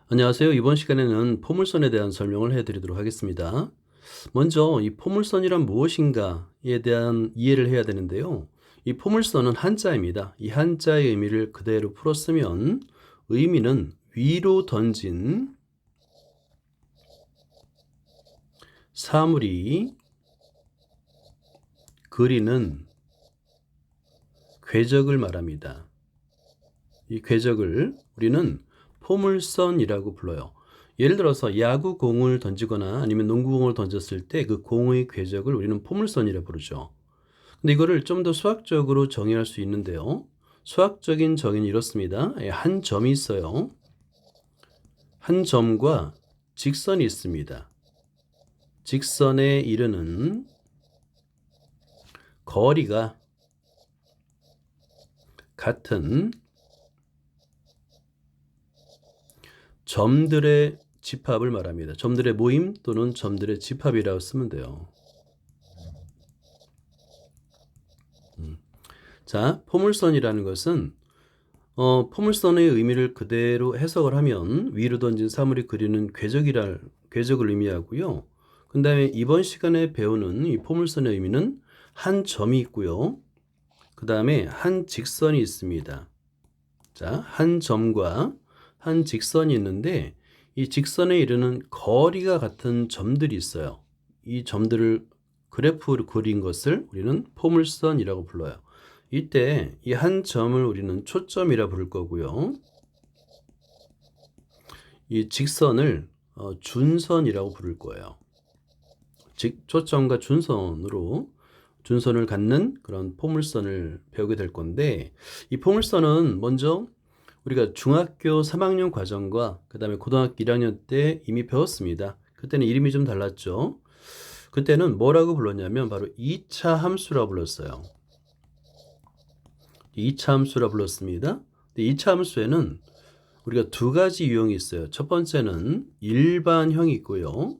안녕하세요. 이번 시간에는 포물선에 대한 설명을 해드리도록 하겠습니다. 먼저 이 포물선이란 무엇인가에 대한 이해를 해야 되는데요. 이 포물선은 한자입니다. 이 한자의 의미를 그대로 풀었으면 의미는 위로 던진 사물이 그리는 궤적을 말합니다. 이 궤적을 우리는 포물선이라고 불러요. 예를 들어서 야구공을 던지거나 아니면 농구공을 던졌을 때 그 공의 궤적을 우리는 포물선이라고 부르죠. 근데 이거를 좀 더 수학적으로 정의할 수 있는데요. 수학적인 정의는 이렇습니다. 한 점이 있어요. 한 점과 직선이 있습니다. 직선에 이르는 거리가 같은 점들의 집합을 말합니다. 점들의 모임 또는 점들의 집합이라고 쓰면 돼요. 자, 포물선이라는 것은 포물선의 의미를 그대로 해석을 하면 위로 던진 사물이 그리는 궤적을 의미하고요. 그 다음에 이번 시간에 배우는 이 포물선의 의미는 한 점이 있고요. 그 다음에 한 직선이 있습니다. 자, 한 점과 한 직선이 있는데 이 직선에 이르는 거리가 같은 점들이 있어요. 이 점들을 그래프로 그린 것을 우리는 포물선이라고 불러요. 이때 이 한 점을 우리는 초점이라 부를 거고요. 이 직선을 준선이라고 부를 거예요. 초점과 준선을 갖는 그런 포물선을 배우게 될 건데 이 포물선은 먼저 우리가 중학교 3학년 과정과 그 다음에 고등학교 1학년 때 이미 배웠습니다. 그때는 이름이 좀 달랐죠. 그때는 뭐라고 불렀냐면 바로 2차 함수라고 불렀어요. 2차 함수라 불렀습니다. 2차 함수에는 우리가 두 가지 유형이 있어요. 첫 번째는 일반형이 있고요.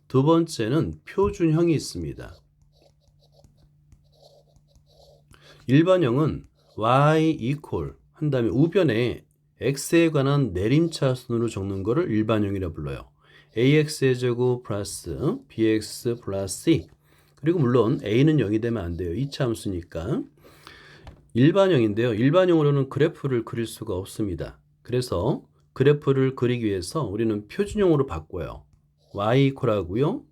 두 번째는 표준형이 있습니다. 일반형은 y equal 한 다음에 우변에 x에 관한 내림차순으로 적는 것을 일반형이라 불러요. ax의 제곱 플러스 bx 플러스 c 그리고 물론 a는 0이 되면 안 돼요. 2차 함수니까. 일반형인데요. 일반형으로는 그래프를 그릴 수가 없습니다. 그래서 그래프를 그리기 위해서 우리는 표준형으로 바꿔요. y 이퀄하고요.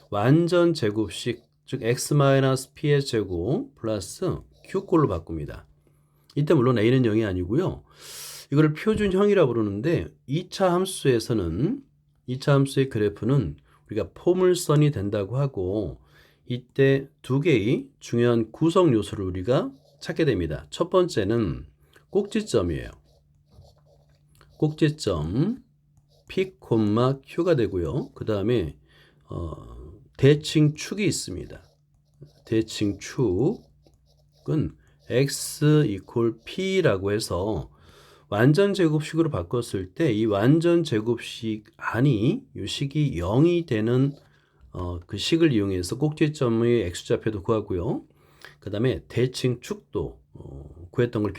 완전 제곱식 즉 x-p의 제곱 플러스 q꼴로 바꿉니다. 이때 물론 a는 0이 아니고요. 이거를 표준형이라고 부르는데 2차 함수의 그래프는 우리가 포물선이 된다고 하고 이때 두 개의 중요한 구성 요소를 우리가 찾게 됩니다. 첫 번째는 꼭지점이에요. 꼭지점 P, Q가 되고요. 그 다음에 대칭축이 있습니다. 대칭축은 x 이퀄 p라고 해서 완전 제곱식으로 바꿨을 때 이 완전 제곱식 안이 이 식이 0이 되는 그 식을 이용해서 꼭지점의 x좌표도 구하고요. 그 다음에 대칭축도 구했던 걸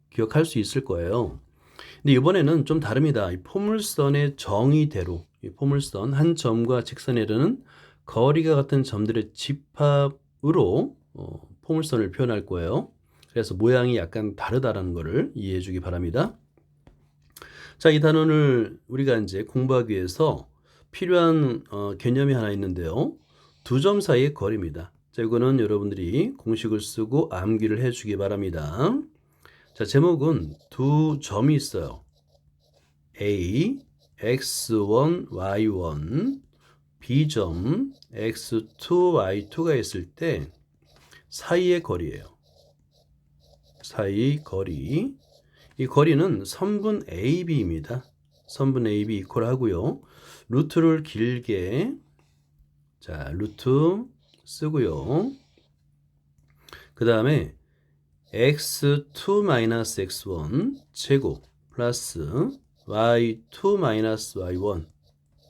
기억할 수 있을 거예요. 근데 이번에는 좀 다릅니다. 이 포물선의 정의대로 이 포물선 한 점과 직선에 이르는 거리가 같은 점들의 집합으로 포물선을 표현할 거예요. 그래서 모양이 약간 다르다라는 것을 이해해 주기 바랍니다. 자, 이 단원을 우리가 이제 공부하기 위해서 필요한 개념이 하나 있는데요. 두 점 사이의 거리입니다. 자, 이거는 여러분들이 공식을 쓰고 암기를 해 주기 바랍니다. 자, 제목은 두 점이 있어요. A, x1, y1, B점, x2, y2가 있을 때 사이의 거리예요. 사이 거리. 이 거리는 선분 AB입니다. 선분 AB 이퀄 하고요. 루트를 길게 루트 쓰고요. 그 다음에 x2-x1 제곱 플러스 y2-y1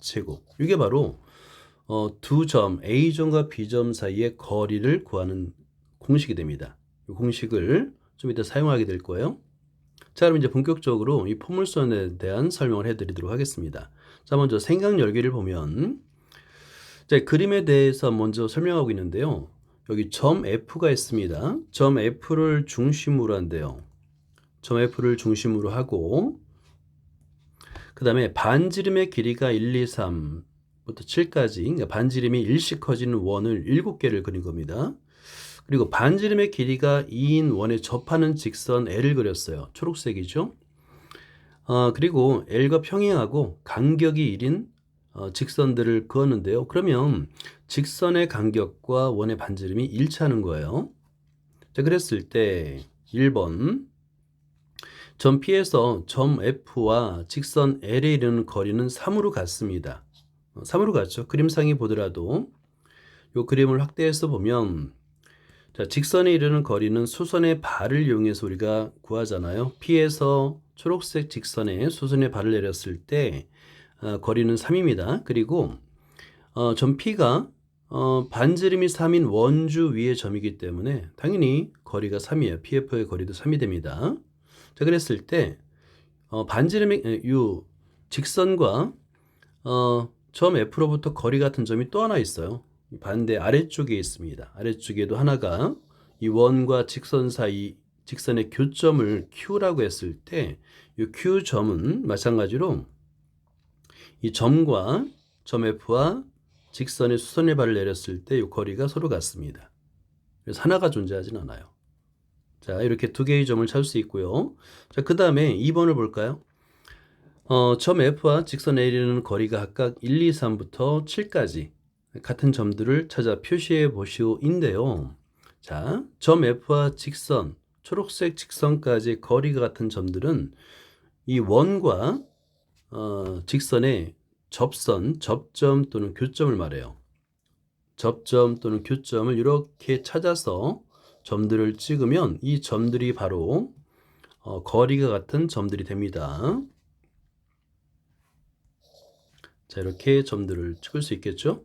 제곱. 이게 바로 두 점 A점과 B점 사이의 거리를 구하는 공식이 됩니다. 이 공식을 좀 이따 사용하게 될 거예요. 자, 그럼 이제 본격적으로 이 포물선에 대한 설명을 해드리도록 하겠습니다. 자, 먼저 생각 열기를 보면, 자, 그림에 대해서 먼저 설명하고 있는데요. 여기 점 F가 있습니다. 점 F를 중심으로 한대요. 점 F를 중심으로 하고, 그 다음에 반지름의 길이가 1, 2, 3부터 7까지, 그러니까 반지름이 일씩 커지는 원을 7개를 그린 겁니다. 그리고 반지름의 길이가 2인 원에 접하는 직선 L을 그렸어요. 초록색이죠. 그리고 L과 평행하고 간격이 1인 직선들을 그었는데요. 그러면 직선의 간격과 원의 반지름이 일치하는 거예요. 자, 그랬을 때 1번 점 P에서 점 F와 직선 L에 이르는 거리는 3으로 같습니다. 3으로 같죠. 그림상에 보더라도 이 그림을 확대해서 보면, 자, 직선에 이르는 거리는 수선의 발을 이용해서 우리가 구하잖아요. P에서 초록색 직선에 수선의 발을 내렸을 때 거리는 3입니다. 그리고 점 P가 반지름이 3인 원주 위의 점이기 때문에 당연히 거리가 3이에요. PF의 거리도 3이 됩니다. 자, 그랬을 때 반지름의 이 직선과 점 F로부터 거리 같은 점이 또 하나 있어요. 반대 아래쪽에 있습니다. 아래쪽에도 하나가 이 원과 직선 사이 직선의 교점을 Q라고 했을 때 이 Q점은 마찬가지로 이 점과 점 F와 직선의 수선의 발을 내렸을 때 이 거리가 서로 같습니다. 그래서 하나가 존재하진 않아요. 자, 이렇게 두 개의 점을 찾을 수 있고요. 자, 그 다음에 2번을 볼까요? 점 F와 직선 L이라는 거리가 각각 1, 2, 3부터 7까지 같은 점들을 찾아 표시해 보시오인데요. 자, 점 F와 직선, 초록색 직선까지 거리가 같은 점들은 이 원과 직선의 접선, 접점 또는 교점을 말해요. 접점 또는 교점을 이렇게 찾아서 점들을 찍으면 이 점들이 바로 거리가 같은 점들이 됩니다. 자, 이렇게 점들을 찍을 수 있겠죠?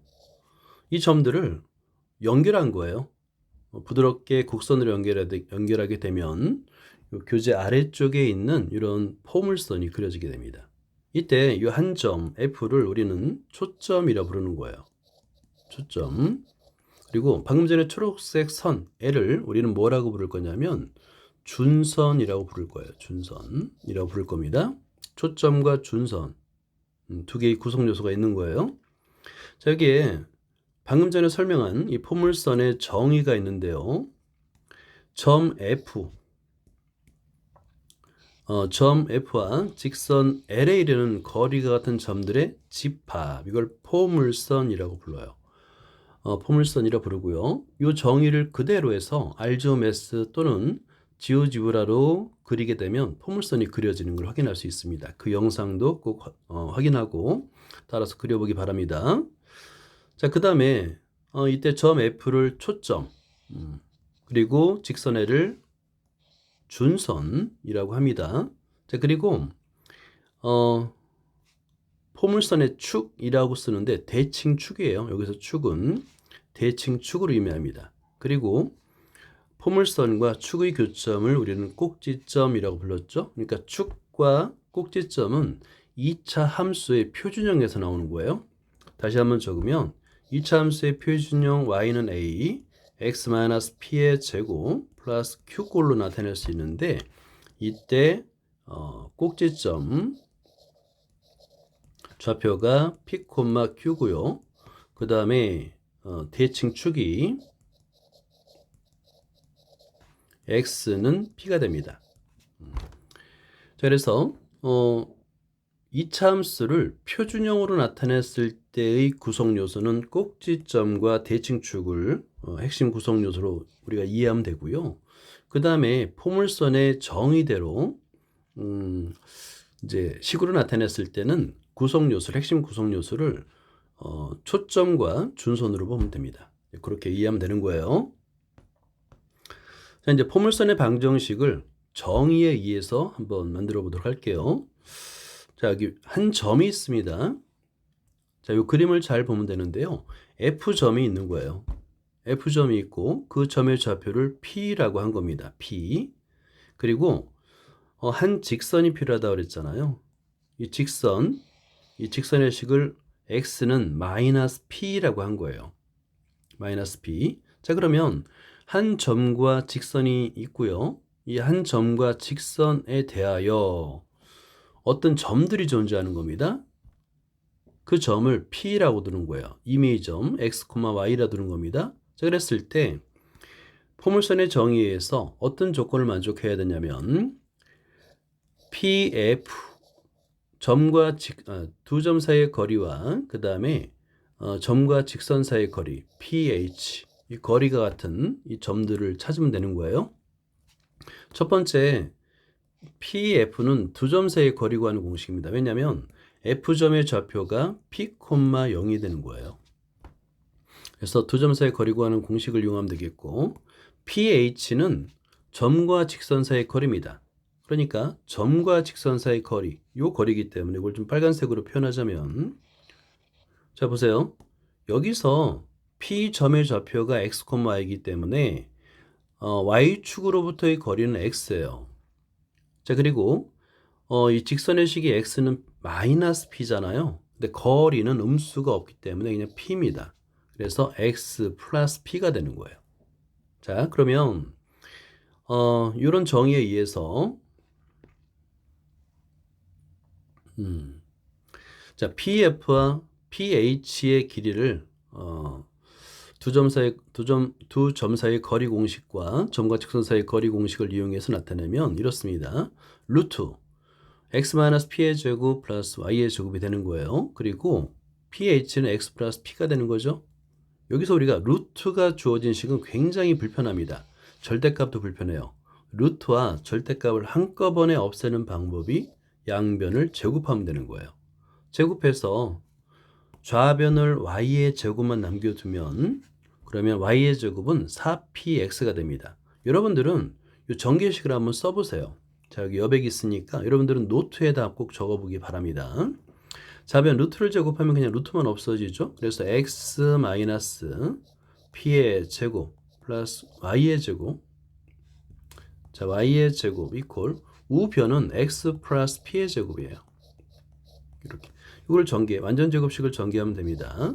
이 점들을 연결한 거예요. 부드럽게 곡선으로 연결하게 되면 이 교재 아래쪽에 있는 이런 포물선이 그려지게 됩니다. 이때 이 한 점 F를 우리는 초점이라 부르는 거예요. 초점. 그리고 방금 전에 초록색 선 L을 우리는 뭐라고 부를 거냐면 준선이라고 부를 거예요. 준선이라고 부를 겁니다. 초점과 준선 두 개의 구성 요소가 있는 거예요. 자, 여기에 방금 전에 설명한 이 포물선의 정의가 있는데요. 점 F, 점 F와 직선 L에 이르는 거리가 같은 점들의 집합, 이걸 포물선이라고 불러요. 포물선이라 부르고요. 이 정의를 그대로 해서 알지오메스 또는 지오지브라로 그리게 되면 포물선이 그려지는 걸 확인할 수 있습니다. 그 영상도 꼭 확인하고 따라서 그려보기 바랍니다. 자, 그 다음에 이때 점 F를 초점, 그리고 직선 L을 준선이라고 합니다. 자, 그리고 포물선의 축이라고 쓰는데 대칭축이에요. 여기서 축은 대칭축으로 의미합니다. 그리고 포물선과 축의 교점을 우리는 꼭지점이라고 불렀죠. 그러니까 축과 꼭지점은 2차 함수의 표준형에서 나오는 거예요. 다시 한번 적으면 2차 함수의 표준형 y는 a, x-p의 제곱 플러스 q꼴로 나타낼 수 있는데, 이때 꼭지점 좌표가 p, q고요. 그 다음에 대칭축이 x는 p가 됩니다. 자, 그래서 2차 함수를 표준형으로 나타냈을 때의 구성 요소는 꼭지점과 대칭축을 핵심 구성 요소로 우리가 이해하면 되고요. 그 다음에 포물선의 정의대로 이제 식으로 나타냈을 때는 구성 요소를, 핵심 구성 요소를 초점과 준선으로 보면 됩니다. 그렇게 이해하면 되는 거예요. 자, 이제 포물선의 방정식을 정의에 의해서 한번 만들어 보도록 할게요. 자, 여기 한 점이 있습니다. 자, 이 그림을 잘 보면 되는데요. F점이 있는 거예요. F점이 있고 그 점의 좌표를 P라고 한 겁니다. P. 그리고 한 직선이 필요하다고 그랬잖아요. 이 직선의 식을 x는 마이너스 p라고 한 거예요. 마이너스 p. 자, 그러면 한 점과 직선이 있고요. 이 한 점과 직선에 대하여 어떤 점들이 존재하는 겁니다. 그 점을 P라고 두는 거예요. 이미점 X, Y라 두는 겁니다. 자, 그랬을 때 포물선의 정의에서 어떤 조건을 만족해야 되냐면 PF 두 점 사이의 거리와 그 다음에 점과 직선 사이의 거리 PH 이 거리가 같은 이 점들을 찾으면 되는 거예요. 첫 번째 PF는 두 점 사이의 거리 구하는 공식입니다. 왜냐하면 F점의 좌표가 P, 0이 되는 거예요. 그래서 두 점 사이의 거리 구하는 공식을 이용하면 되겠고 PH는 점과 직선 사이의 거리입니다. 그러니까 점과 직선 사이의 거리, 요 거리이기 때문에 이걸 좀 빨간색으로 표현하자면 자 보세요. 여기서 P점의 좌표가 X, Y이기 때문에 Y축으로부터의 거리는 X예요. 자, 그리고 이 직선의 식이 x는 마이너스 p잖아요. 근데 거리는 음수가 없기 때문에 그냥 p입니다. 그래서 x 플러스 p가 되는 거예요. 자, 그러면 이런 정의에 의해서 자, pf와 ph의 길이를 두 점 사이의 거리 공식과 점과 직선 사이의 거리 공식을 이용해서 나타내면 이렇습니다. 루트 x-p의 제곱 플러스 y의 제곱이 되는 거예요. 그리고 ph는 x 플러스 p가 되는 거죠. 여기서 우리가 루트가 주어진 식은 굉장히 불편합니다. 절대값도 불편해요. 루트와 절대값을 한꺼번에 없애는 방법이 양변을 제곱하면 되는 거예요. 제곱해서 좌변을 y의 제곱만 남겨두면 그러면 y의 제곱은 4px가 됩니다. 여러분들은 이 전개식을 한번 써보세요. 자, 여기 여백이 있으니까 여러분들은 노트에다 꼭 적어보기 바랍니다. 좌변 루트를 제곱하면 그냥 루트만 없어지죠. 그래서 x p의 제곱 플러스 y의 제곱 자 y의 제곱 이퀄 우변은 x 플러스 p의 제곱이에요. 이렇게 이걸 완전 제곱식을 전개하면 됩니다.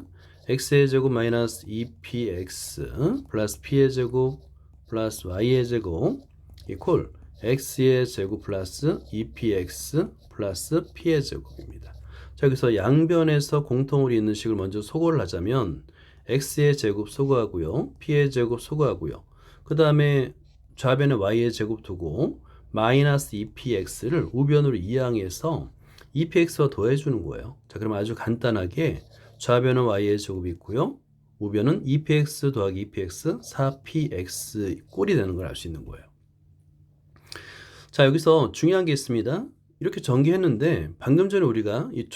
x의 제곱 마이너스 2px 플러스 p의 제곱 플러스 y의 제곱 이퀄 x의 제곱 플러스 2px 플러스 p의 제곱입니다. 자, 여기서 양변에서 공통으로 있는 식을 먼저 소거를 하자면 x의 제곱 소거하고요. p의 제곱 소거하고요. 그 다음에 좌변에 y의 제곱 두고 마이너스 2px를 우변으로 이항해서 2px와 더해주는 거예요. 자, 그럼 아주 간단하게 좌변은 y의 제곱이 있고요. 우변은 2px 더하기 2px 4px 꼴이 되는 걸 알 수 있는 거예요. 자, 여기서 중요한 게 있습니다. 이렇게 전개했는데 방금 전에 우리가 이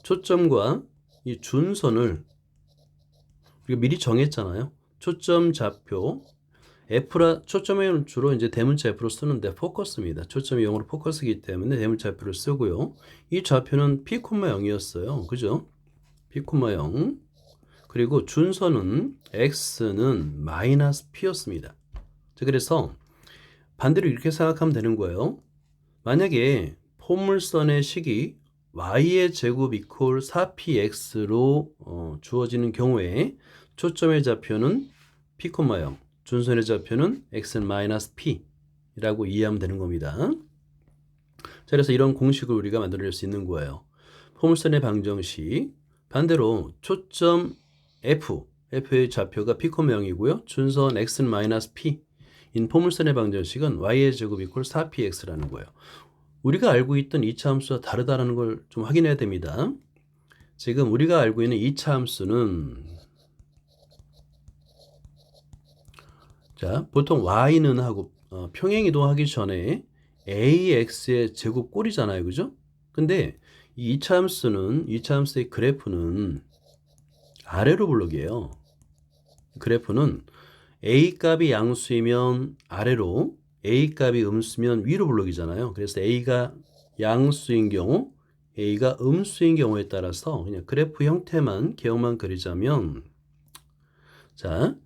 초점과 이 준선을 우리가 미리 정했잖아요. 초점 좌표 초점은 주로 이제 대문자 F로 쓰는데 포커스입니다. 초점이 0으로 포커스이기 때문에 대문자 F를 쓰고요. 이 좌표는 P, 0이었어요. 그죠? P, 0. 그리고 준선은 X는 마이너스 P였습니다. 자, 그래서 반대로 이렇게 생각하면 되는 거예요. 만약에 포물선의 식이 y의 제곱 이퀄 4px로 주어지는 경우에 초점의 좌표는 p, 0 준선의 좌표는 x-p라고 이해하면 되는 겁니다. 자, 그래서 이런 공식을 우리가 만들어낼 수 있는 거예요. 포물선의 방정식 반대로 초점 f의 좌표가 p, 0이고요. 준선 x-p 인 포물선의 방정식은 y의 제곱 이퀄 4px라는 거예요. 우리가 알고 있던 2차 함수와 다르다는 걸 좀 확인해야 됩니다. 지금 우리가 알고 있는 2차 함수는 자, 보통 y는 하고 평행 이동하기 전에 ax의 제곱 꼴이잖아요. 그죠? 근데 이 2차 함수의 그래프는 아래로 블록이에요. 그래프는 a 값이 양수이면 아래로 a 값이 음수면 위로 블록이잖아요. 그래서 a가 양수인 경우 a가 음수인 경우에 따라서 그냥 그래프 형태만 개형만 그리자면 자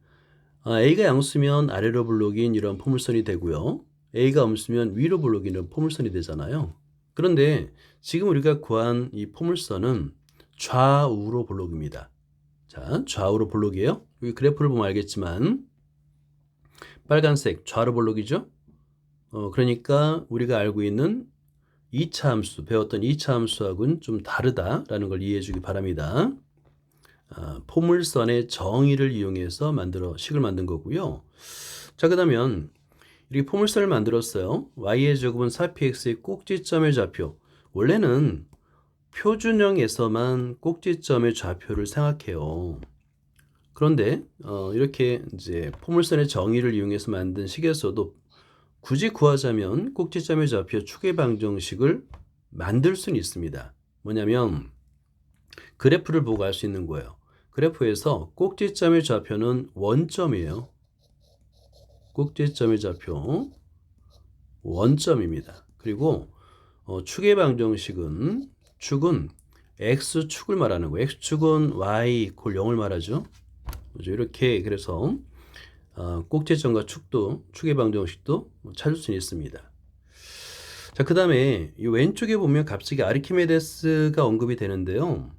a가 양수면 아래로 블록인 이런 포물선이 되고요. A가 없으면 위로 볼록이는 포물선이 되잖아요. 그런데 지금 우리가 구한 이 포물선은 좌우로 볼록입니다. 자, 좌우로 볼록이에요. 여기 그래프를 보면 알겠지만 빨간색 좌우로 볼록이죠. 그러니까 우리가 알고 있는 2차 함수, 배웠던 2차 함수하고는 좀 다르다라는 걸 이해해 주기 바랍니다. 포물선의 정의를 이용해서 식을 만든 거고요. 자, 그러면 이렇게 포물선을 만들었어요. y의 제곱은 4px의 꼭지점의 좌표. 원래는 표준형에서만 꼭지점의 좌표를 생각해요. 그런데 이렇게 이제 포물선의 정의를 이용해서 만든 식에서도 굳이 구하자면 꼭지점의 좌표 축의 방정식을 만들 수는 있습니다. 뭐냐면 그래프를 보고 알 수 있는 거예요. 그래프에서 꼭지점의 좌표는 원점이에요. 꼭지점의 좌표 원점입니다. 그리고 축의 방정식은 축은 x축을 말하는 거예요. x축은 y 이퀄 0을 말하죠. 그죠? 이렇게 그래서 꼭지점과 축의 방정식도 찾을 수 있습니다. 자, 그 다음에 이 왼쪽에 보면 갑자기 아르키메데스가 언급이 되는데요.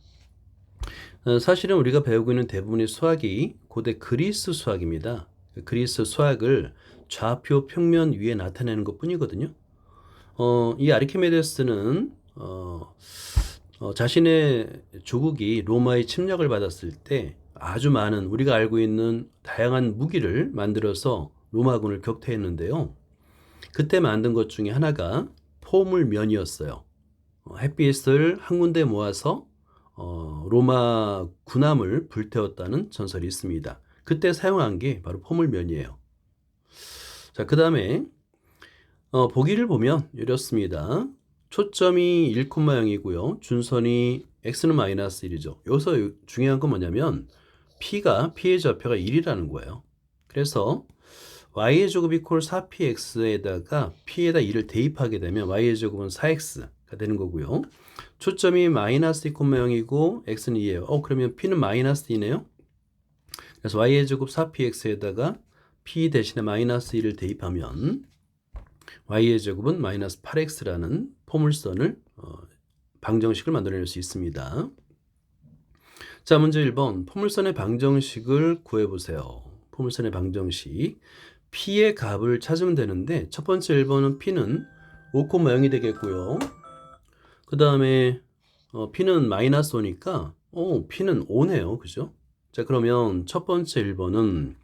사실은 우리가 배우고 있는 대부분의 수학이 고대 그리스 수학입니다. 그리스 수학을 좌표 평면 위에 나타내는 것 뿐이거든요. 이 아르키메데스는 자신의 조국이 로마의 침략을 받았을 때 아주 많은 우리가 알고 있는 다양한 무기를 만들어서 로마군을 격퇴했는데요. 그때 만든 것 중에 하나가 포물면이었어요. 햇빛을 한 군데 모아서 로마 군함을 불태웠다는 전설이 있습니다. 그때 사용한 게 바로 포물면이에요. 자, 그 다음에 보기를 보면 이렇습니다. 초점이 1,0이고요. 준선이 x는 마이너스 1이죠. 여기서 중요한 건 뭐냐면 p의 좌표가 1이라는 거예요. 그래서 y의 제곱 이퀄 4px에다가 p에다 1을 대입하게 되면 y의 제곱은 4x가 되는 거고요. 초점이 마이너스 2,0이고 x는 2예요. 그러면 p는 마이너스 2네요. 그래서 y의 제곱 4px에다가 p 대신에 마이너스 1을 대입하면 y의 제곱은 마이너스 8x라는 포물선을 방정식을 만들어낼 수 있습니다. 자, 문제 1번 포물선의 방정식을 구해보세요. 포물선의 방정식 p의 값을 찾으면 되는데 첫 번째 1번은 p는 5,0이 되겠고요. 그 다음에 p는 마이너스 5니까 p는 5네요. 그죠? 자, 그러면 첫 번째 1번은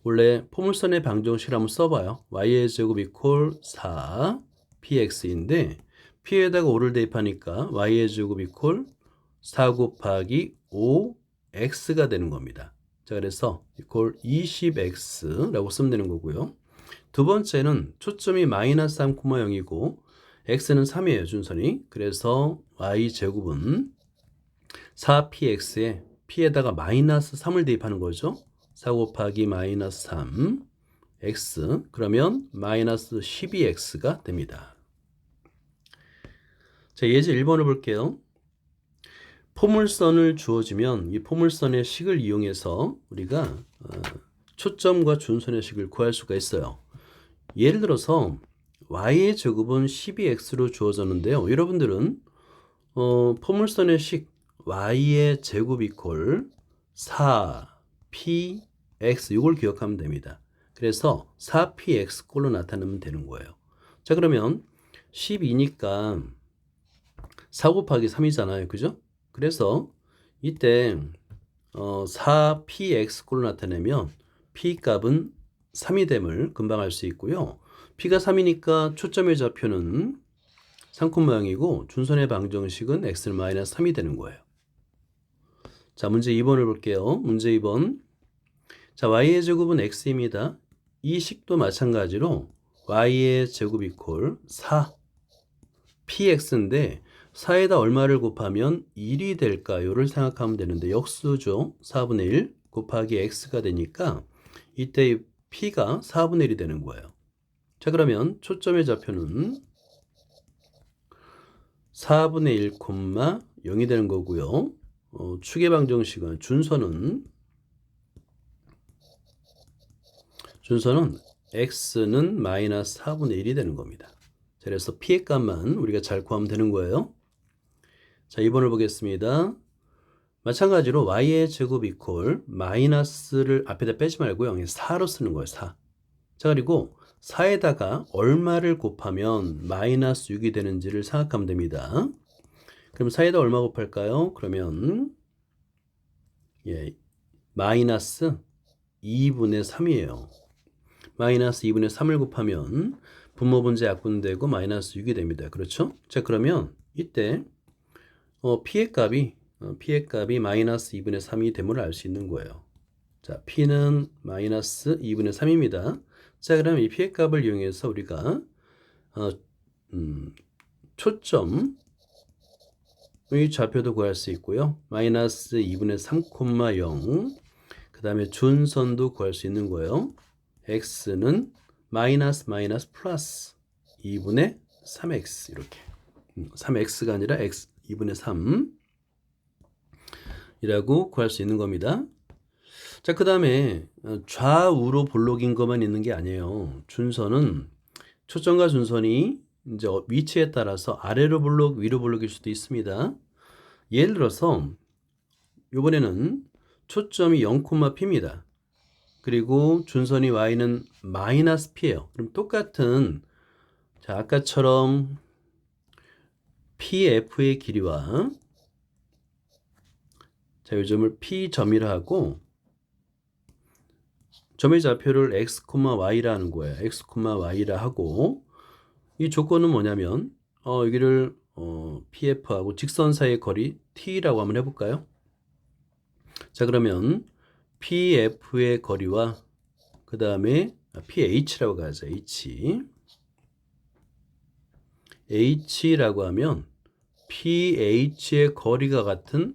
원래 포물선의 방정식을 한번 써봐요. y의 제곱 이퀄 4 px인데 p에다가 5를 대입하니까 y의 제곱 이퀄 4 곱하기 5x가 되는 겁니다. 자, 그래서 이퀄 20x라고 쓰면 되는 거고요. 두 번째는 초점이 마이너스 3,0이고 x는 3이에요. 준선이. 그래서 y 제곱은 4px에 p에다가 마이너스 3을 대입하는 거죠. 4 곱하기 마이너스 3 x 그러면 마이너스 12x가 됩니다. 자, 예제 1번을 볼게요. 포물선을 주어지면 이 포물선의 식을 이용해서 우리가 초점과 준선의 식을 구할 수가 있어요. 예를 들어서 y의 제곱은 12x로 주어졌는데요. 여러분들은 포물선의 식 y의 제곱 이퀄 4px 이걸 기억하면 됩니다. 그래서 4px 꼴로 나타내면 되는 거예요. 자, 그러면 12니까 4 곱하기 3이잖아요. 그죠? 그래서 이때 4px 꼴로 나타내면 p 값은 3이 됨을 금방 알 수 있고요. p가 3이니까 초점의 좌표는 3,0이고 준선의 방정식은 x는 마이너스 3이 되는 거예요. 자, 문제 2번을 볼게요. 문제 2번. 자, y의 제곱은 x입니다. 이 식도 마찬가지로 y의 제곱 이퀄 4 px인데 4에다 얼마를 곱하면 1이 될까요를 생각하면 되는데 역수죠. 4분의 1 곱하기 x가 되니까 이때 p가 4분의 1이 되는 거예요. 자, 그러면 초점의 좌표는 4분의 1, 0이 되는 거고요. 축의 방정식은 준선은 x는 마이너스 4분의 1이 되는 겁니다. 자, 그래서 p의 값만 우리가 잘 구하면 되는 거예요. 자, 2번을 보겠습니다. 마찬가지로 y의 제곱 이퀄 마이너스를 앞에다 빼지 말고요. 4로 쓰는 거예요. 4. 자, 그리고 4에다가 얼마를 곱하면 마이너스 6이 되는지를 생각하면 됩니다. 그럼 4에다 얼마 곱할까요? 그러면 마이너스 2분의 3이에요. 마이너스 2분의 3을 곱하면 분모분자 약분되고 마이너스 6이 됩니다. 그렇죠? 자, 그러면 이때 p의 값이 마이너스 2분의 3이 됨을 알 수 있는 거예요. 자, p는 마이너스 2분의 3입니다. 자, 그럼 이 p의 값을 이용해서 우리가 초점의 좌표도 구할 수 있고요. 마이너스 2분의 3,0, 그 다음에 준선도 구할 수 있는 거예요. x는 마이너스 플러스 2분의 3x 이렇게 3x가 아니라 x 2분의 3이라고 구할 수 있는 겁니다. 자, 그 다음에 좌우로 볼록인 것만 있는 게 아니에요. 준선은 초점과 준선이 이제 위치에 따라서 아래로 볼록, 위로 볼록일 수도 있습니다. 예를 들어서 이번에는 초점이 0,p입니다. 그리고 준선이 y는 마이너스 p예요. 그럼 똑같은 자, 아까처럼 pf의 길이와 자, 요점을 p점이라 하고 점의 좌표를 x, y라 하는 거예요. x, y라 하고 이 조건은 뭐냐면 여기를 pf하고 직선 사이의 거리 t라고 한번 해볼까요? 자, 그러면 pf의 거리와 그 다음에 ph라고 가자. h라고 하면 ph의 거리가 같은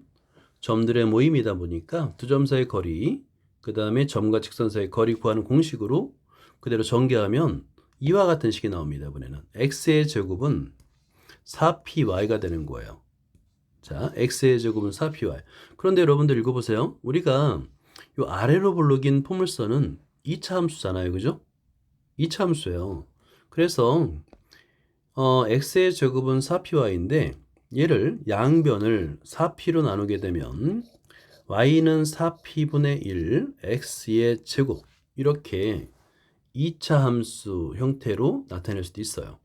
점들의 모임이다 보니까 두 점 사이의 거리, 그 다음에 점과 직선 사이의 거리 구하는 공식으로 그대로 전개하면 이와 같은 식이 나옵니다. 이번에는 x의 제곱은 4py가 되는 거예요. 자, x의 제곱은 4py. 그런데 여러분들 읽어보세요. 우리가 이 아래로 볼록인 포물선은 2차 함수잖아요. 그죠? 2차 함수예요. 그래서 x의 제곱은 4py인데 얘를 양변을 4p로 나누게 되면 y는 4p분의 1 x의 제곱 이렇게 2차 함수 형태로 나타낼 수도 있어요.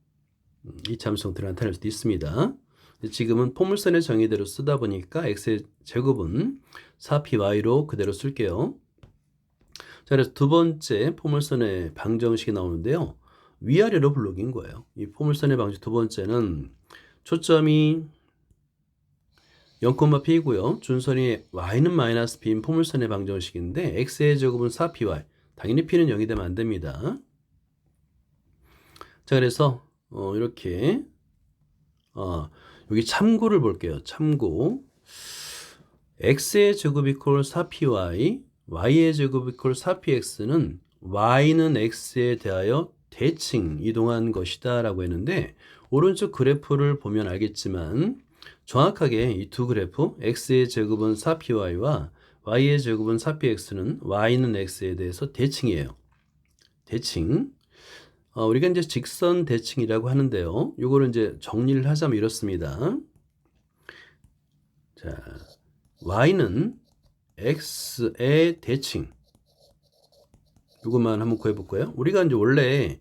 2차 함수 형태로 나타낼 수도 있습니다. 지금은 포물선의 정의대로 쓰다 보니까 x의 제곱은 4py로 그대로 쓸게요. 자, 그래서 두 번째 포물선의 방정식이 나오는데요. 위아래로 블록인 거예요. 이 포물선의 방식 두 번째는 초점이 0,p이고요. 준선이 y는 마이너스 p인 포물선의 방정식인데 x의 제곱은 4py. 당연히 p는 0이 되면 안 됩니다. 자, 그래서 이렇게 여기 참고를 볼게요. 참고 x의 제곱 이퀄 4py, y의 제곱 이퀄 4px는 y는 x에 대하여 대칭 이동한 것이다 라고 했는데 오른쪽 그래프를 보면 알겠지만 정확하게 이 두 그래프 x의 제곱은 4py와 y의 제곱은 4px는 y는 x에 대해서 대칭이에요. 대칭. 우리가 이제 직선 대칭이라고 하는데요. 요거를 이제 정리를 하자면 이렇습니다. 자, y는 x의 대칭. 이것만 한번 구해볼 거예요. 우리가 이제 원래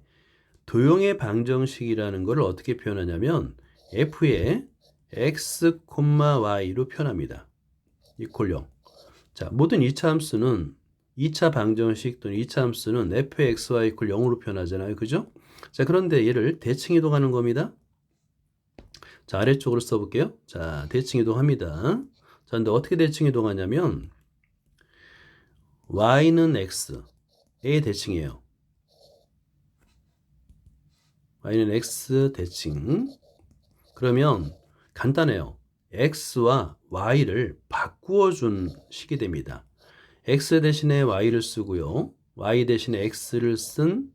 도형의 방정식이라는 걸 어떻게 표현하냐면 f의 x, y로 표현합니다. 이퀄 0. 자, 모든 2차 함수는 2차 방정식 또는 2차 함수는 f의 xy 이퀄 0으로 표현하잖아요. 그죠? 자, 그런데 얘를 대칭 이동하는 겁니다. 자, 아래쪽으로 써볼게요. 자, 대칭 이동합니다. 자, 근데 어떻게 대칭 이동하냐면 y는 x의 대칭이에요. y는 x 대칭. 그러면 간단해요. x와 y를 바꾸어 준 식이 됩니다. x 대신에 y를 쓰고요. y 대신에 x를 쓴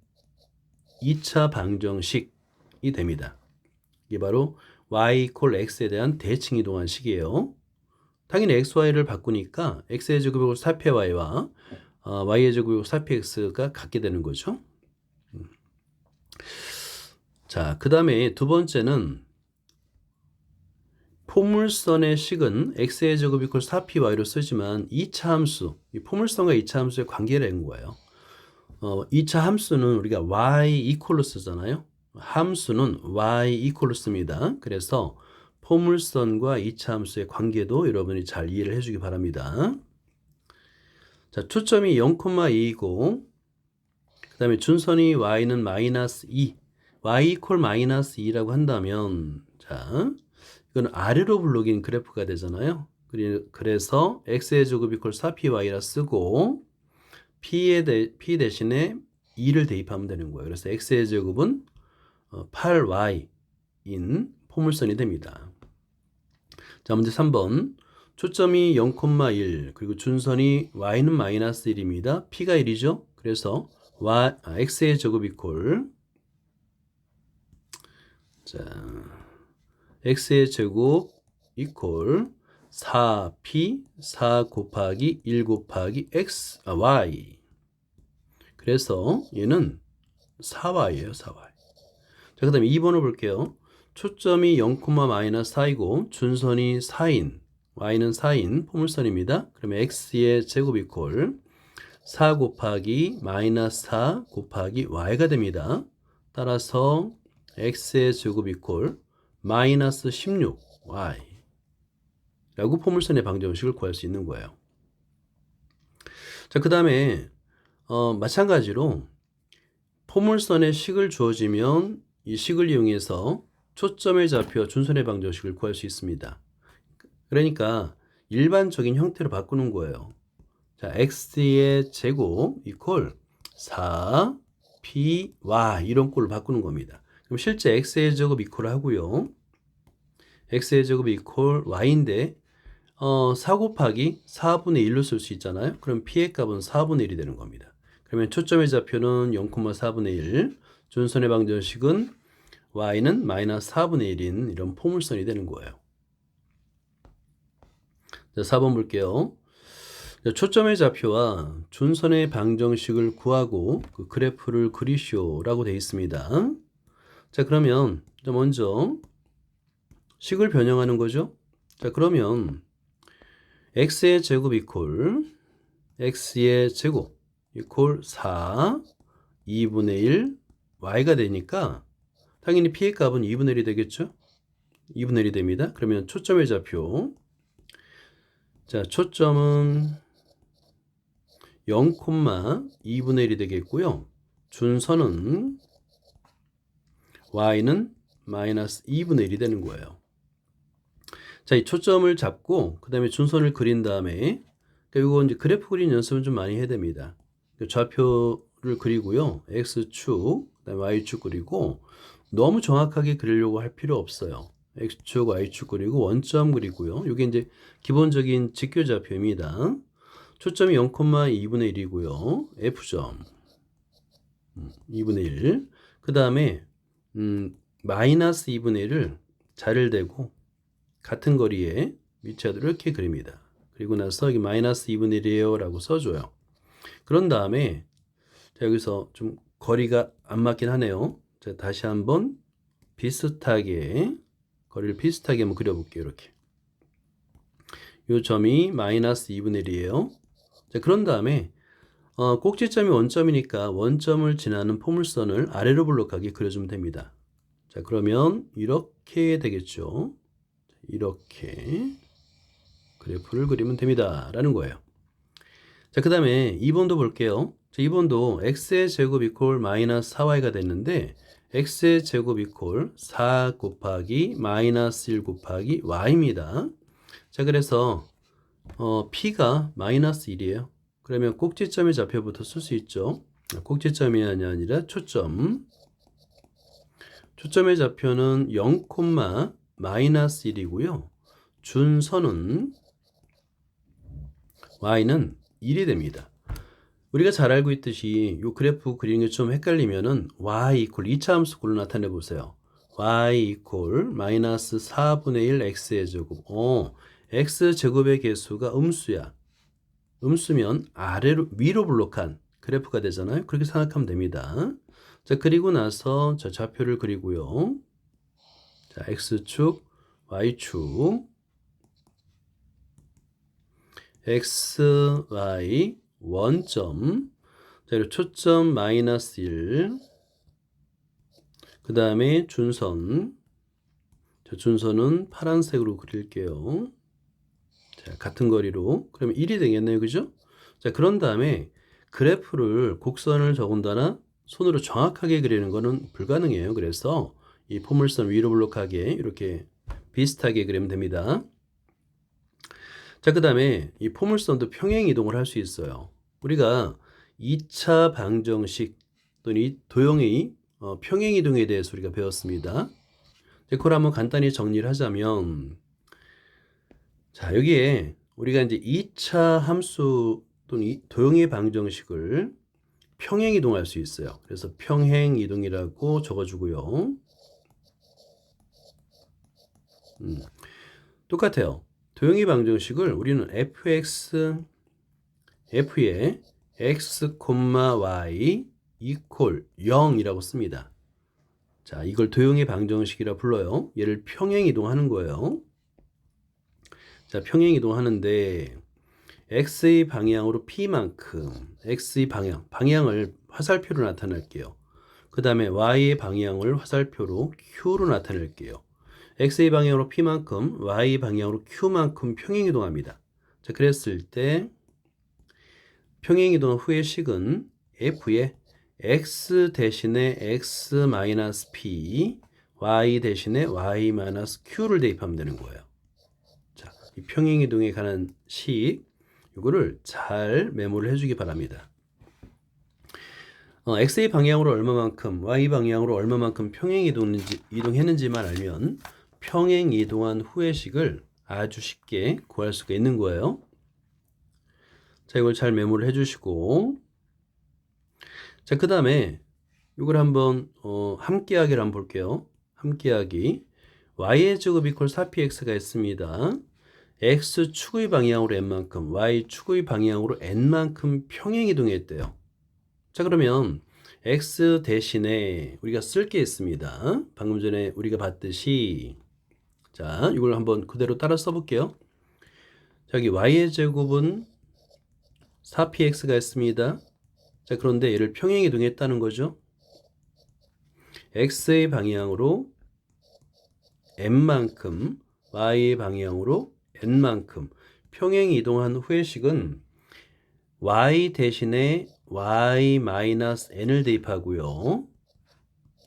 2차 방정식이 됩니다. 이게 바로 y 이퀄 x에 대한 대칭 이동한 식이에요. 당연히 x, y를 바꾸니까 x의 제곱이고 4py와 y의 제곱이고 4px가 같게 되는 거죠. 자, 그 다음에 두 번째는 포물선의 식은 x의 제곱 이퀄 4py로 쓰지만 2차 함수, 이 포물선과 2차 함수의 관계를 낸 거예요. 2차 함수는 우리가 y 이퀄로 쓰잖아요. 함수는 y 이퀄로 씁니다. 그래서 포물선과 2차 함수의 관계도 여러분이 잘 이해를 해주기 바랍니다. 자, 초점이 0,2이고 그 다음에 준선이 y는 마이너스 2, y 이퀄 마이너스 2라고 한다면, 자, 이건 아래로 블록인 그래프가 되잖아요. 그래서 x의 제곱 이퀄 4py라 쓰고 p 대신에 2를 대입하면 되는 거예요. 그래서 x의 제곱은 8y인 포물선이 됩니다. 자, 문제 3번. 초점이 0,1 그리고 준선이 y는 마이너스 1입니다. p가 1이죠. 그래서 x의 제곱 이퀄, 자, x의 제곱 이퀄 4p 4 곱하기 1 곱하기 y. 그래서 얘는 4y예요. 4y. 자, 그 다음에 2번을 볼게요. 초점이 0,-4이고 준선이 4인, y는 4인 포물선입니다. 그러면 x의 제곱 이퀄 4 곱하기 마이너스 4 곱하기 y가 됩니다. 따라서 x의 제곱 이퀄 마이너스 16y 라고 포물선의 방정식을 구할 수 있는 거예요. 자, 그 다음에 마찬가지로 포물선의 식을 주어지면 이 식을 이용해서 초점의 좌표와 준선의 방정식을 구할 수 있습니다. 그러니까 일반적인 형태로 바꾸는 거예요. 자, x의 제곱 이퀄 4py 이런 꼴로 바꾸는 겁니다. 그럼 실제 x의 제곱 이퀄 하고요. x의 제곱 이퀄 y인데 4 곱하기 4분의 1로 쓸 수 있잖아요. 그럼 p의 값은 4분의 1이 되는 겁니다. 그러면 초점의 좌표는 0,4분의 1, 준선의 방정식은 y는 마이너스 4분의 1인 이런 포물선이 되는 거예요. 자, 4번 볼게요. 자, 초점의 좌표와 준선의 방정식을 구하고 그 그래프를 그리시오라고 되어 있습니다. 자, 그러면 먼저 식을 변형하는 거죠. 자, 그러면 x의 제곱 이퀄 x의 제곱 이퀄 4 2분의 1 y가 되니까 당연히 p의 값은 2분의 1이 되겠죠. 2분의 1이 됩니다. 그러면 초점의 좌표, 자, 초점은 0,2분의 1이 되겠고요. 준선은 y는 마이너스 2분의 1이 되는 거예요. 자, 이 초점을 잡고 그 다음에 준선을 그린 다음에, 이거 이제 그래프 그린 연습은 좀 많이 해야 됩니다. 좌표를 그리고요, x축, 그다음에 y축 그리고 너무 정확하게 그리려고 할 필요 없어요. x축, y축 그리고 원점 그리고요. 이게 이제 기본적인 직교 좌표입니다. 초점이 0,2분의 1이고요. F점 2분의 1. 그 다음에 마이너스 2분의 1을 자를 대고 같은 거리에 위치하도록 이렇게 그립니다. 그리고 나서 여기 마이너스 2분의 1이에요 라고 써줘요. 그런 다음에 자, 여기서 좀 거리가 안 맞긴 하네요. 자, 다시 한번 비슷하게 거리를 비슷하게 한번 그려볼게요. 이렇게 이 점이 마이너스 2분의 1이에요. 자, 그런 다음에 꼭지점이 원점이니까 원점을 지나는 포물선을 아래로 블록하게 그려주면 됩니다. 자, 그러면 이렇게 되겠죠. 이렇게 그래프를 그리면 됩니다 라는 거예요. 자, 그 다음에 2번도 볼게요. 자, 2번도 x의 제곱 이퀄 마이너스 4y가 됐는데 x의 제곱 이퀄 4 곱하기 마이너스 1 곱하기 y입니다. 자, 그래서 p가 마이너스 1이에요. 그러면 꼭지점의 좌표부터 쓸 수 있죠. 꼭지점이 아니라 초점. 초점의 좌표는 0, 마이너스 1이고요. 준선은 y는 1이 됩니다. 우리가 잘 알고 있듯이 이 그래프 그리는 게 좀 헷갈리면은 y 이퀄 2차 함수꼴로 나타내 보세요. y 이퀄 마이너스 4분의 1 x의 제곱. x 제곱의 개수가 음수야. 음수면 위로 블록한 그래프가 되잖아요. 그렇게 생각하면 됩니다. 자, 그리고 나서 자, 좌표를 그리고요. 자, x축, y축, x, y, 원점, 자, 그리고 초점 마이너스 1, 그 다음에 준선, 자, 준선은 파란색으로 그릴게요. 자, 같은 거리로. 그러면 1이 되겠네요. 그죠? 자, 그런 다음에 그래프를 곡선을 더군다나 손으로 정확하게 그리는 거는 불가능해요. 그래서 이 포물선 위로 블록하게 이렇게 비슷하게 그리면 됩니다. 자, 그 다음에 이 포물선도 평행 이동을 할 수 있어요. 우리가 2차 방정식 또는 이 도형의 평행 이동에 대해서 우리가 배웠습니다. 그걸 한번 간단히 정리를 하자면, 자, 여기에 우리가 이제 2차 함수 또는 이 도형의 방정식을 평행 이동할 수 있어요. 그래서 평행 이동이라고 적어주고요. 똑같아요. 도형의 방정식을 우리는 fx, f에 x, y 이퀄 0이라고 씁니다. 자, 이걸 도형의 방정식이라 불러요. 얘를 평행 이동하는 거예요. 자, 평행 이동하는데 x의 방향으로 p만큼 x의 방향을 화살표로 나타낼게요. 그 다음에 y의 방향을 화살표로 q로 나타낼게요. x의 방향으로 p만큼 y의 방향으로 q만큼 평행 이동합니다. 자, 그랬을 때 평행 이동 후의 식은 f에 x 대신에 x-p, y 대신에 y-q를 대입하면 되는 거예요. 자, 이 평행 이동에 관한 식 이거를 잘 메모를 해주기 바랍니다. x의 방향으로 얼마만큼, y 방향으로 얼마만큼 평행 이동했는지만 알면 평행 이동한 후의 식을 아주 쉽게 구할 수가 있는 거예요. 자, 이걸 잘 메모를 해주시고, 자, 그 다음에 이걸 한번 함께하기를 한번 볼게요. 함께하기. y의 제곱 이퀄 4px가 있습니다. x축의 방향으로 n만큼, y축의 방향으로 n만큼 평행 이동했대요. 자, 그러면 x 대신에 우리가 쓸 게 있습니다. 방금 전에 우리가 봤듯이, 자, 이걸 한번 그대로 따라 써볼게요. 자, 여기 y의 제곱은 4px가 있습니다. 자, 그런데 얘를 평행 이동했다는 거죠. x의 방향으로 n만큼, y의 방향으로 n만큼 평행 이동한 후의 식은 y 대신에 y-n을 대입하고요.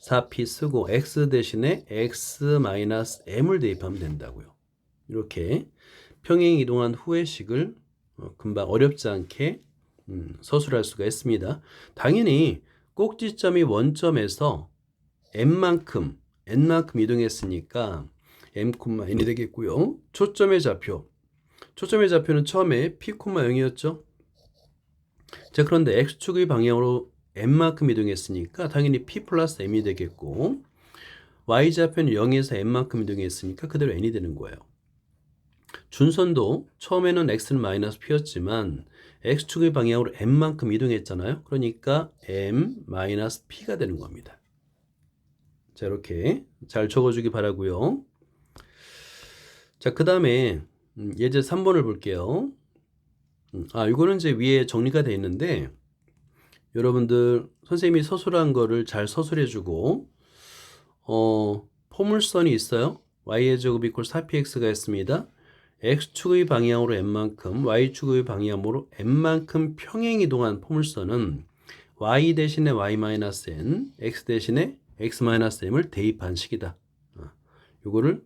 4p 쓰고 x 대신에 x-m을 대입하면 된다고요. 이렇게 평행 이동한 후의 식을 금방 어렵지 않게 서술할 수가 있습니다. 당연히 꼭지점이 원점에서 n만큼 이동했으니까 m,n이 되겠고요. 초점의 좌표는 처음에 p, 0이었죠. 자, 그런데 x축의 방향으로 n만큼 이동했으니까 당연히 p 플러스 m이 되겠고, y좌표는 0에서 n만큼 이동했으니까 그대로 n이 되는 거예요. 준선도 처음에는 x는 마이너스 p였지만 x축의 방향으로 n만큼 이동했잖아요. 그러니까 m 마이너스 p가 되는 겁니다. 자, 이렇게 잘 적어주기 바라고요. 자, 그 다음에 예제 3번을 볼게요. 이거는 이제 위에 정리가 되어 있는데 여러분들 선생님이 서술한 거를 잘 서술해주고 포물선이 있어요. y의 제곱 이퀄 4px가 있습니다. x축의 방향으로 n만큼, y축의 방향으로 n만큼 평행 이동한 포물선은 y 대신에 y-n, x 대신에 x-m을 대입한 식이다. 요거를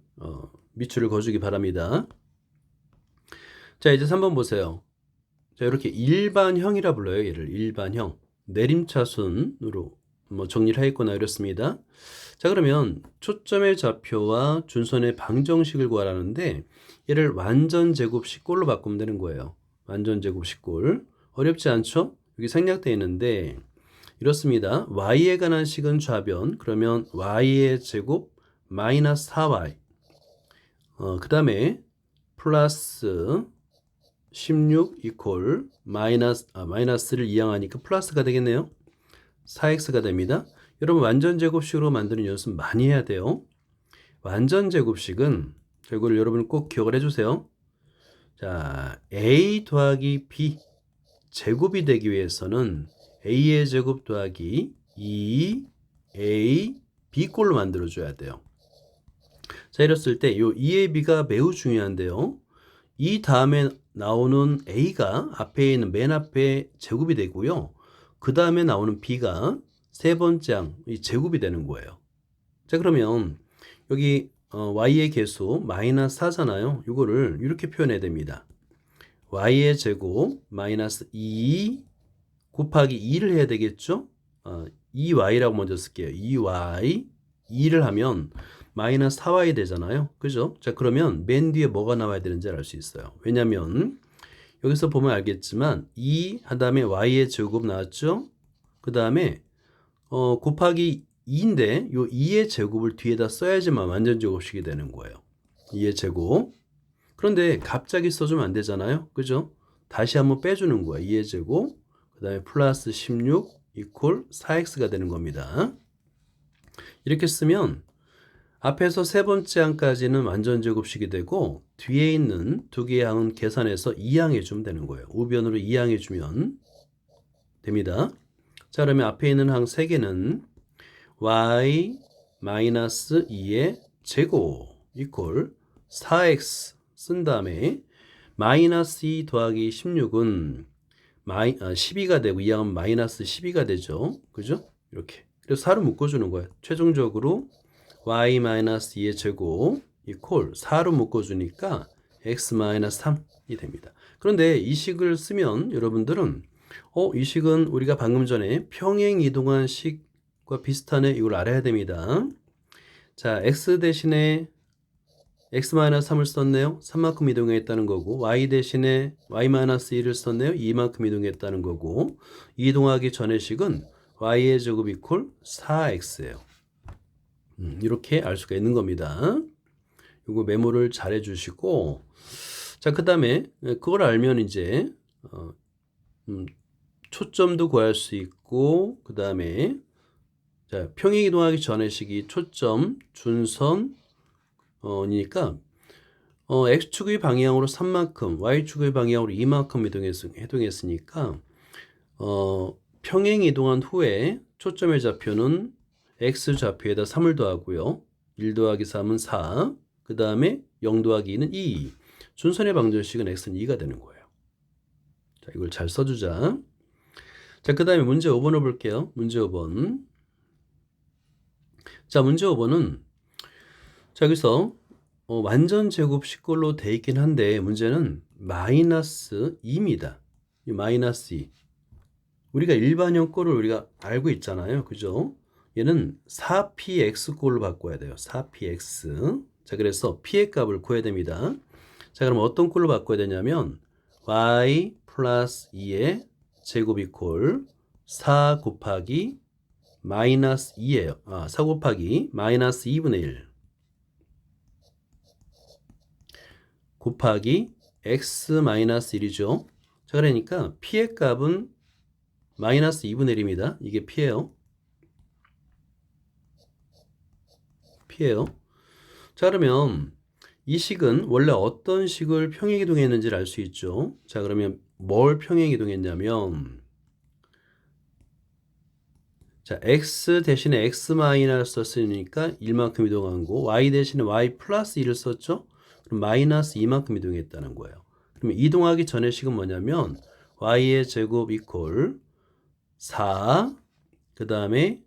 밑줄을 그어주기 바랍니다. 자, 이제 3번 보세요. 자, 이렇게 일반형이라 불러요. 얘를 일반형. 내림차순으로 정리를 하였거나 이렇습니다. 자, 그러면 초점의 좌표와 준선의 방정식을 구하라는데 얘를 완전 제곱식꼴로 바꾸면 되는 거예요. 완전 제곱식꼴. 어렵지 않죠? 여기 생략되어 있는데 이렇습니다. y에 관한 식은 좌변. 그러면 y의 제곱 마이너스 4y. 그 다음에 플러스 16 이퀄 마이너스를 이항하니까 플러스가 되겠네요. 4x가 됩니다. 여러분 완전 제곱식으로 만드는 연습 많이 해야 돼요. 완전 제곱식은 이걸 여러분 꼭 기억을 해주세요. 자, a 더하기 b 제곱이 되기 위해서는 a의 제곱 더하기 2a b꼴로 만들어줘야 돼요. 자, 이랬을 때 이 2ab가 매우 중요한데요. 이 다음에 나오는 a가 앞에 있는 맨 앞에 제곱이 되고요. 그 다음에 나오는 b가 세 번째 항이 제곱이 되는 거예요. 자, 그러면 여기 y의 개수 마이너스 4잖아요. 이거를 이렇게 표현해야 됩니다. y의 제곱 마이너스 2 곱하기 2를 해야 되겠죠? 2y라고 먼저 쓸게요. 2y 2를 하면 마이너스 4y 되잖아요. 그죠? 자, 그러면 맨 뒤에 뭐가 나와야 되는지 알 수 있어요. 왜냐면 여기서 보면 알겠지만 2 한 다음에 y의 제곱 나왔죠? 그 다음에 곱하기 2인데 요 2의 제곱을 뒤에다 써야지만 완전 제곱식이 되는 거예요. 2의 제곱. 그런데 갑자기 써주면 안 되잖아요. 그죠? 다시 한번 빼주는 거야. 2의 제곱. 그 다음에 플러스 16 이퀄 4x가 되는 겁니다. 이렇게 쓰면 앞에서 세 번째 항까지는 완전 제곱식이 되고 뒤에 있는 두 개의 항은 계산해서 2항 해주면 되는 거예요. 우변으로 2항 해주면 됩니다. 자, 그러면 앞에 있는 항 3개는 y 마이너스 2의 제곱 이퀄 4x 쓴 다음에 마이너스 2 더하기 16은 12가 되고 이 항은 마이너스 12가 되죠. 그죠? 이렇게. 그래서 4로 묶어주는 거예요. 최종적으로 y 마이너스 2의 제곱 이퀄 4로 묶어주니까 x 마이너스 3이 됩니다. 그런데 이 식을 쓰면 여러분들은 이 식은 우리가 방금 전에 평행 이동한 식과 비슷하네. 이걸 알아야 됩니다. 자, x 대신에 x-3을 썼네요. 3만큼 이동했다는 거고 y 대신에 y-1을 썼네요. 2만큼 이동했다는 거고 이동하기 전의 식은 y의 제곱 이퀄 4x예요. 이렇게 알 수가 있는 겁니다. 이거 메모를 잘 해주시고 자, 그 다음에 그걸 알면 이제 초점도 구할 수 있고 그 다음에 자, 평행 이동하기 전의 식이 초점, 준선 니까 x축의 방향으로 3만큼, y축의 방향으로 2만큼 이동했으니까 평행 이동한 후에 초점의 좌표는 x 좌표에다 3을 더하고요. 1 더하기 3은 4, 그 다음에 0 더하기 2는 2. 준선의 방정식은 x는 2가 되는 거예요. 자, 이걸 잘 써주자. 자, 그 다음에 문제 5번을 볼게요. 문제 5번. 자, 문제 5번은 자, 여기서 완전 제곱식꼴로 돼 있긴 한데 문제는 마이너스 2입니다. 이 마이너스 2. 우리가 일반형 꼴을 우리가 알고 있잖아요. 그죠? 얘는 4px꼴로 바꿔야 돼요. 4px. 자, 그래서 p의 값을 구해야 됩니다. 자, 그럼 어떤 꼴로 바꿔야 되냐면 y 플러스 2의 제곱 이꼴 4 곱하기 마이너스 2예요. 4 곱하기 마이너스 2분의 1 곱하기 x 마이너스 1이죠. 자, 그러니까 p의 값은 마이너스 2분의 1입니다. 이게 p예요. p예요. 자, 그러면 이 식은 원래 어떤 식을 평행이동했는지를 알 수 있죠. 자, 그러면 뭘 평행이동했냐면 자, x 대신에 x 마이너스 썼으니까 1만큼 이동한 거, y 대신에 y 플러스 1을 썼죠. 그럼 마이너스 2만큼 이동했다는 거예요. 그러면 이동하기 전의 식은 뭐냐면 y의 제곱 이퀄 4, 그 다음에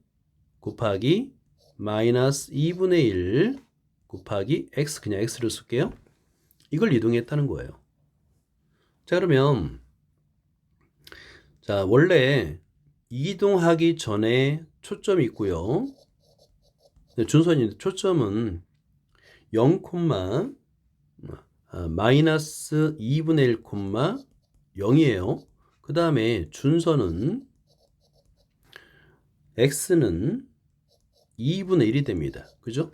곱하기 마이너스 2분의 1 곱하기 x, 그냥 x를 쓸게요. 이걸 이동했다는 거예요. 자, 그러면 자, 원래 이동하기 전에 초점이 있고요. 준선인데 초점은 0, 마이너스 2분의 1, 0이에요. 그 다음에 준선은 x는 2분의 1이 됩니다. 그죠?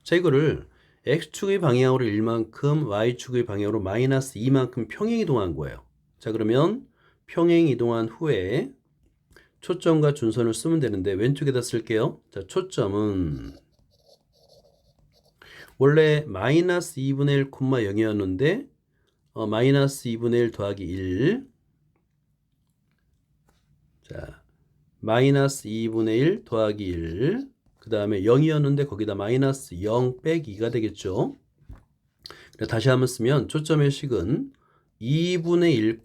자, 이거를 x축의 방향으로 1만큼, y축의 방향으로 마이너스 2만큼 평행 이동한 거예요. 자, 그러면 평행 이동한 후에 초점과 준선을 쓰면 되는데 왼쪽에다 쓸게요. 자, 초점은 원래 마이너스 2분의 1, 0이었는데 마이너스 2분의 1 더하기 1. 자, 마이너스 2분의 1 더하기 1. 그 다음에 0이었는데 거기다 마이너스 0 빼기 2가 되겠죠. 다시 한번 쓰면 초점의 식은 2분의 1,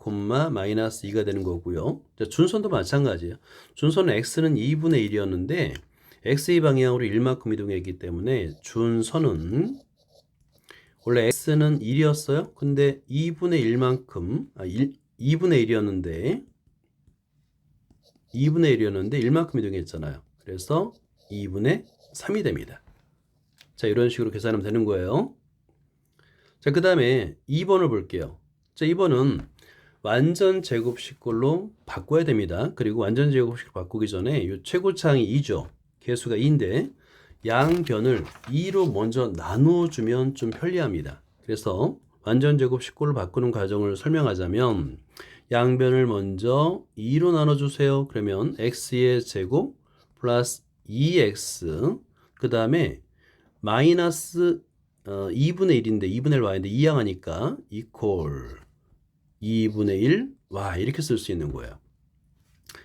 마이너스 2가 되는 거고요. 자, 준선도 마찬가지예요. 준선은 x는 2분의 1이었는데 x의 방향으로 1만큼 이동했기 때문에 준선은 원래 x는 1이었어요. 근데 2분의 1만큼 2분의 1이었는데 1만큼 이동했잖아요. 그래서 2분의 3이 됩니다. 자, 이런 식으로 계산하면 되는 거예요. 자, 그 다음에 2번을 볼게요. 자, 2번은 완전 제곱식꼴로 바꿔야 됩니다. 그리고 완전 제곱식으로 바꾸기 전에 이 최고차항이 2죠. 개수가 2인데 양변을 2로 먼저 나누어주면 좀 편리합니다. 그래서 완전 제곱식꼴로 바꾸는 과정을 설명하자면 양변을 먼저 2로 나눠주세요. 그러면 x의 제곱 플러스 2x 그 다음에 마이너스 2분의 1인데 2분의 1 y인데 2항하니까 이퀄 2분의 1 y 이렇게 쓸 수 있는 거예요.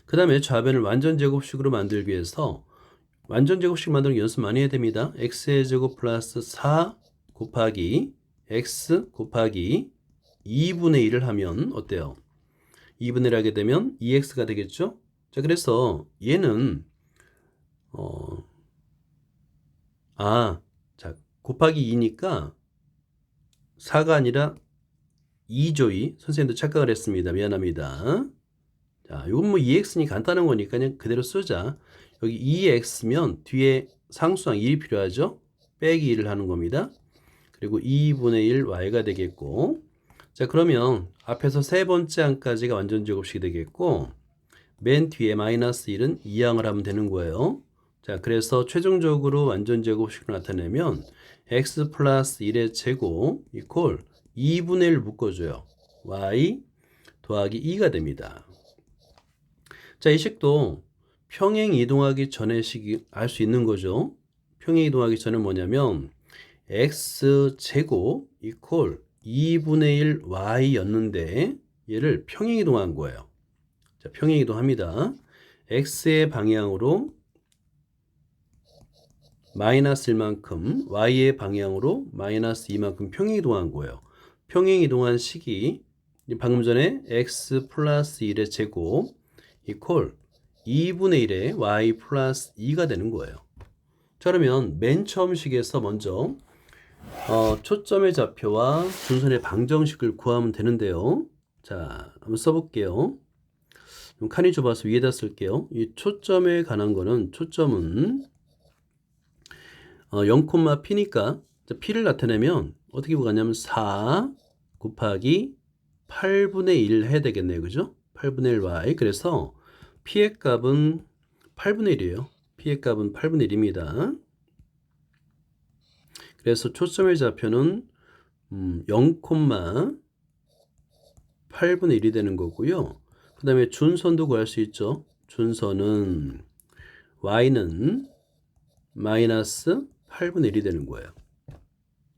그 다음에 좌변을 완전 제곱식으로 만들기 위해서 완전 제곱식 만드는 연습 많이 해야 됩니다. x의 제곱 플러스 4 곱하기 x 곱하기 2분의 1을 하면 어때요? 2분의 1 하게 되면 2x가 되겠죠? 자, 그래서 얘는 자, 곱하기 2니까 4가 아니라 2조이. 선생님도 착각을 했습니다. 미안합니다. 자, 이건 뭐 2x니 간단한 거니까 그냥 그대로 쓰자. 여기 2x면 뒤에 상수항 1이 필요하죠? 빼기 1을 하는 겁니다. 그리고 2분의 1 y가 되겠고, 자, 그러면 앞에서 세 번째 항까지가 완전 제곱식이 되겠고 맨 뒤에 마이너스 1은 2항을 하면 되는 거예요. 자, 그래서 최종적으로 완전 제곱식으로 나타내면 x 플러스 1의 제곱 이퀄 2분의 1 묶어줘요. y 더하기 2가 됩니다. 자, 이 식도 평행 이동하기 전의 식이 알 수 있는 거죠. 평행 이동하기 전에 뭐냐면 x제곱 이퀄 2분의 1 y였는데 얘를 평행 이동한 거예요. 자, 평행 이동합니다. x의 방향으로 마이너스 1만큼 y의 방향으로 마이너스 2만큼 평행 이동한 거예요. 평행 이동한 식이 방금 전에 x 플러스 1의 제곱 이퀄 2분의 1의 y 플러스 2가 되는 거예요. 자, 그러면 맨 처음 식에서 먼저 초점의 좌표와 준선의 방정식을 구하면 되는데요. 자, 한번 써볼게요. 좀 칸이 좁아서 위에다 쓸게요. 이 초점에 관한 거는 초점은 0,p니까 p를 나타내면 어떻게 보겠냐면 4 곱하기 8분의 1 해야 되겠네요. 그죠? 8분의 1 y. 그래서 p의 값은 8분의 1이에요. p의 값은 8분의 1입니다. 그래서 초점의 좌표는 0,8분의 1이 되는 거고요. 그 다음에 준선도 구할 수 있죠. 준선은 y는 마이너스 8분의 1이 되는 거예요.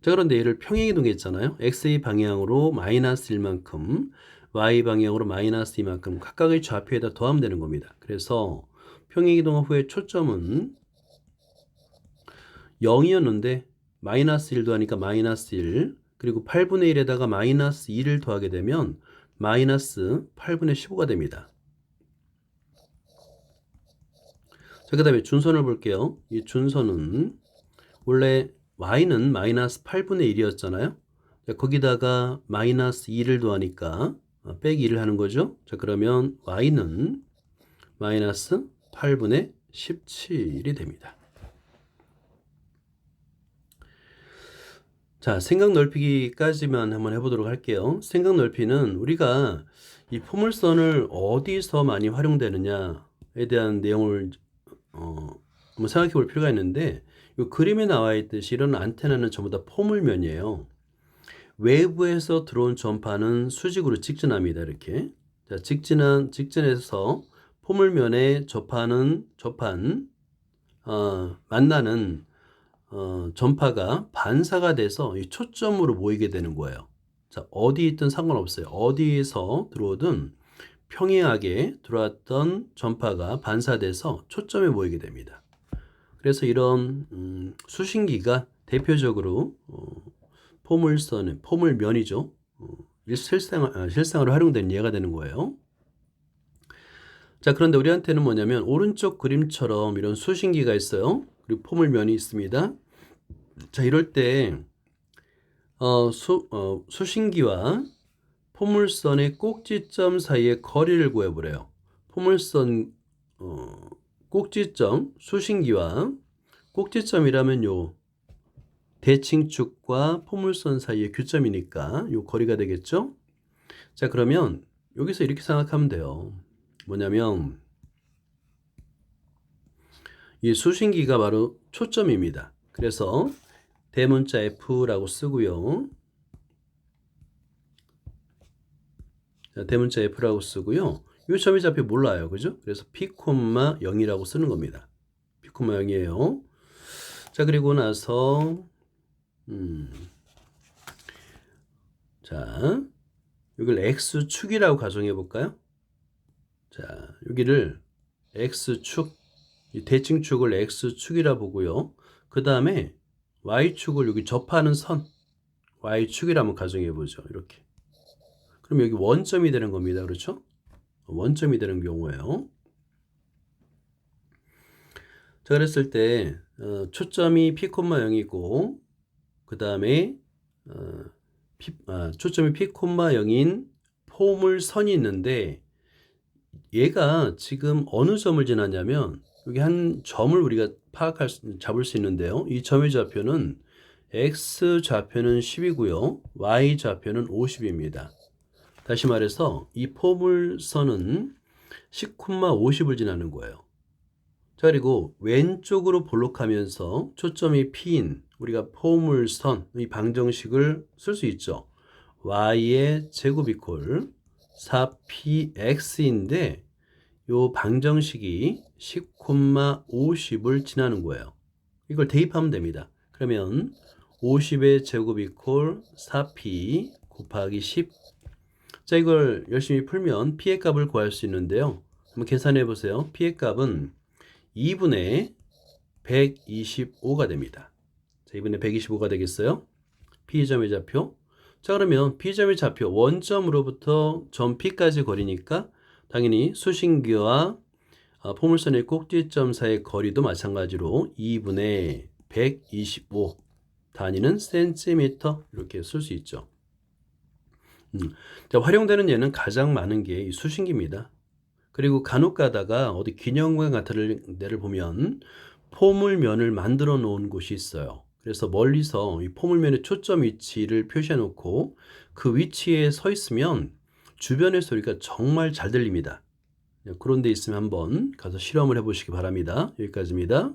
자, 그런데 얘를 평행 이동했잖아요. x의 방향으로 마이너스 1만큼 y 방향으로 마이너스 2만큼 각각의 좌표에다 더하면 되는 겁니다. 그래서 평행 이동 후에 초점은 0이었는데 마이너스 1 더하니까 마이너스 1 그리고 8분의 1에다가 마이너스 2를 더하게 되면 마이너스 8분의 15가 됩니다. 자, 그 다음에 준선을 볼게요. 이 준선은 원래 y는 마이너스 8분의 1이었잖아요. 자, 거기다가 마이너스 2를 더하니까 빼기 1을 하는 거죠. 자, 그러면 y는 마이너스 8분의 17이 됩니다. 자, 생각 넓히기까지만 한번 해보도록 할게요. 생각 넓이는 우리가 이 포물선을 어디서 많이 활용되느냐에 대한 내용을 한번 생각해 볼 필요가 있는데 이 그림에 나와 있듯이 이런 안테나는 전부 다 포물면이에요. 외부에서 들어온 전파는 수직으로 직진합니다. 이렇게. 자, 직진해서 포물면에 만나는 전파가 반사가 돼서 이 초점으로 모이게 되는 거예요. 자, 어디 있든 상관없어요. 어디에서 들어오든 평행하게 들어왔던 전파가 반사돼서 초점에 모이게 됩니다. 그래서 이런 수신기가 대표적으로 포물면이죠. 실생활에 활용된 예가 되는 거예요. 자, 그런데 우리한테는 뭐냐면 오른쪽 그림처럼 이런 수신기가 있어요. 그리고 포물면이 있습니다. 자, 이럴 때 수신기와 포물선의 꼭지점 사이의 거리를 구해보래요. 포물선 꼭지점, 수신기와 꼭지점이라면 요 대칭축과 포물선 사이의 교점이니까 요 거리가 되겠죠? 자, 그러면 여기서 이렇게 생각하면 돼요. 뭐냐면 이 수신기가 바로 초점입니다. 그래서 대문자 F라고 쓰고요. 자, 대문자 F라고 쓰고요. 이 점이 잡히 몰라요. 그죠? 그래서 P, 0이라고 쓰는 겁니다. P, 0이에요. 자, 그리고 나서 자, 여기를 X축이라고 가정해 볼까요? 자, 여기를 X축, 이 대칭축을 X축이라 보고요. 그 다음에 Y축을 여기 접하는 선, Y축이라 한번 가정해 보죠. 이렇게. 그럼 여기 원점이 되는 겁니다. 그렇죠? 원점이 되는 경우예요. 자, 그랬을 때 초점이 P, 0이고 그 다음에 초점이 P, 0인 포물선이 있는데 얘가 지금 어느 점을 지났냐면 여기 한 점을 우리가 잡을 수 있는데요. 이 점의 좌표는 X 좌표는 10이고요. Y 좌표는 50입니다. 다시 말해서 이 포물선은 10, 50을 지나는 거예요. 자, 그리고 왼쪽으로 볼록하면서 초점이 P인 우리가 포물선 이 방정식을 쓸 수 있죠. Y의 제곱 이퀄 4px인데 요 방정식이 10, 50을 지나는 거예요. 이걸 대입하면 됩니다. 그러면 50의 제곱 이퀄 4p 곱하기 10. 자, 이걸 열심히 풀면 p의 값을 구할 수 있는데요. 한번 계산해 보세요. p의 값은 2분의 125가 됩니다. 자, 2분의 125가 되겠어요. P점의 좌표. 자, 그러면 P점의 좌표 원점으로부터 점 P까지 거리니까 당연히 수신기와 포물선의 꼭지점 사이의 거리도 마찬가지로 2분의 125 단위는 센티미터 이렇게 쓸 수 있죠. 자, 활용되는 예는 가장 많은 게 이 수신기입니다. 그리고 간혹 가다가 어디 기념관 같은 데를 보면 포물면을 만들어 놓은 곳이 있어요. 그래서 멀리서 이 포물면의 초점 위치를 표시해 놓고 그 위치에 서 있으면 주변의 소리가 정말 잘 들립니다. 그런 데 있으면 한번 가서 실험을 해 보시기 바랍니다. 여기까지입니다.